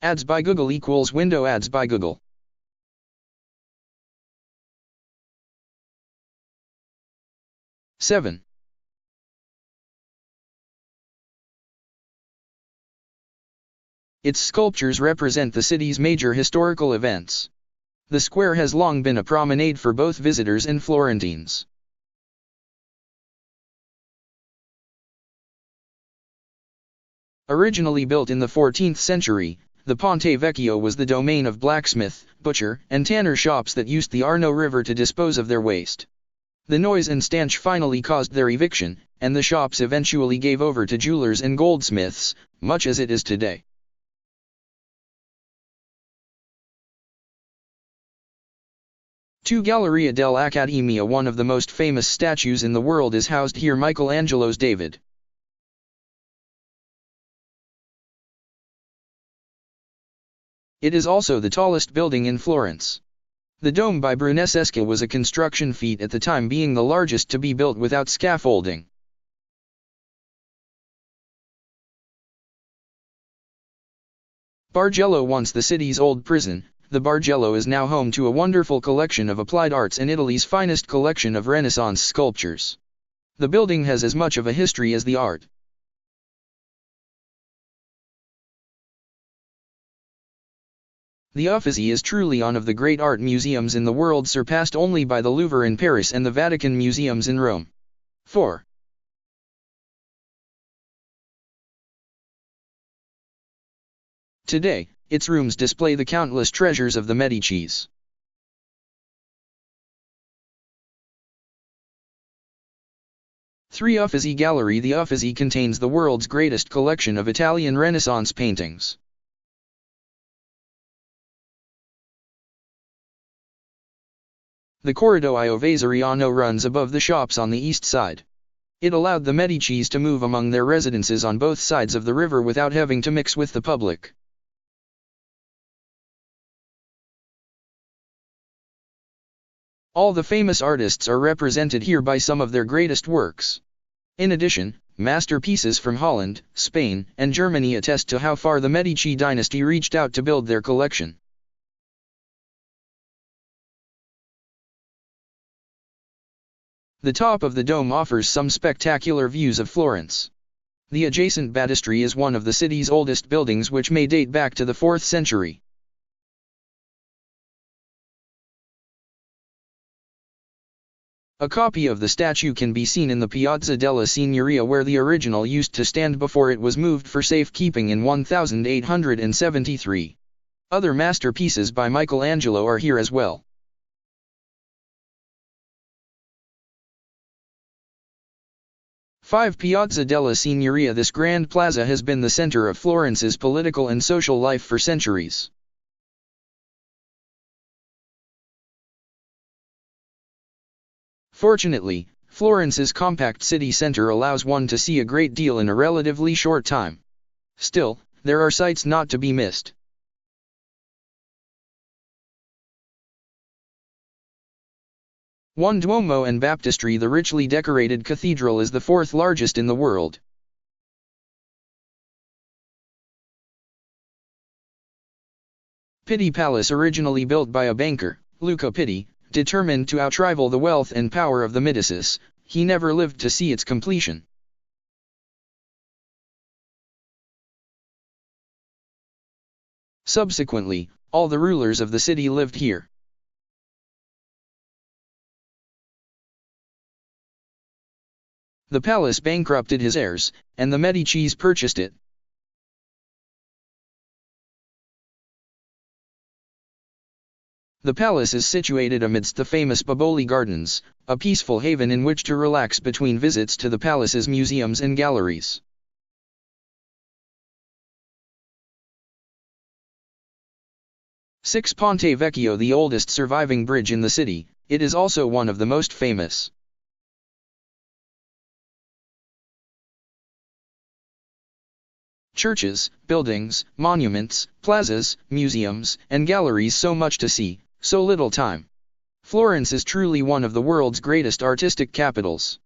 Ads by Google equals window ads by Google. 7. Its sculptures represent the city's major historical events. The square has long been a promenade for both visitors and Florentines. Originally built in the 14th century, the Ponte Vecchio was the domain of blacksmith, butcher, and tanner shops that used the Arno River to dispose of their waste. The noise and stench finally caused their eviction, and the shops eventually gave over to jewelers and goldsmiths, much as it is today. Galleria dell'Accademia, one of the most famous statues in the world, is housed here. Michelangelo's David. It is also the tallest building in Florence. The dome by Brunelleschi was a construction feat at the time, being the largest to be built without scaffolding. Bargello, once the city's old prison, the Bargello is now home to a wonderful collection of applied arts and Italy's finest collection of Renaissance sculptures. The building has as much of a history as the art. The Uffizi is truly one of the great art museums in the world, surpassed only by the Louvre in Paris and the Vatican museums in Rome. 4. Today, its rooms display the countless treasures of the Medicis. Uffizi Gallery. The Uffizi contains the world's greatest collection of Italian Renaissance paintings. The Corridoio Vasariano runs above the shops on the east side. It allowed the Medicis to move among their residences on both sides of the river without having to mix with the public. All the famous artists are represented here by some of their greatest works. In addition, masterpieces from Holland, Spain, and Germany attest to how far the Medici dynasty reached out to build their collection. The top of the dome offers some spectacular views of Florence. The adjacent baptistry is one of the city's oldest buildings, which may date back to the 4th century. A copy of the statue can be seen in the Piazza della Signoria, where the original used to stand before it was moved for safekeeping in 1873. Other masterpieces by Michelangelo are here as well. 5. Piazza della Signoria. This grand plaza has been the center of Florence's political and social life for centuries. Fortunately, Florence's compact city center allows one to see a great deal in a relatively short time. Still, there are sights not to be missed. One Duomo and baptistry. The richly decorated cathedral is the 4th largest in the world. Pitti Palace, originally built by a banker, Luca Pitti, determined to outrival the wealth and power of the Medicis, he never lived to see its completion. Subsequently, all the rulers of the city lived here. The palace bankrupted his heirs, and the Medicis purchased it. The palace is situated amidst the famous Boboli Gardens, a peaceful haven in which to relax between visits to the palace's museums and galleries. Ponte Vecchio, the oldest surviving bridge in the city, it is also one of the most famous. Churches, buildings, monuments, plazas, museums, and galleries, so much to see, so little time. Florence is truly one of the world's greatest artistic capitals.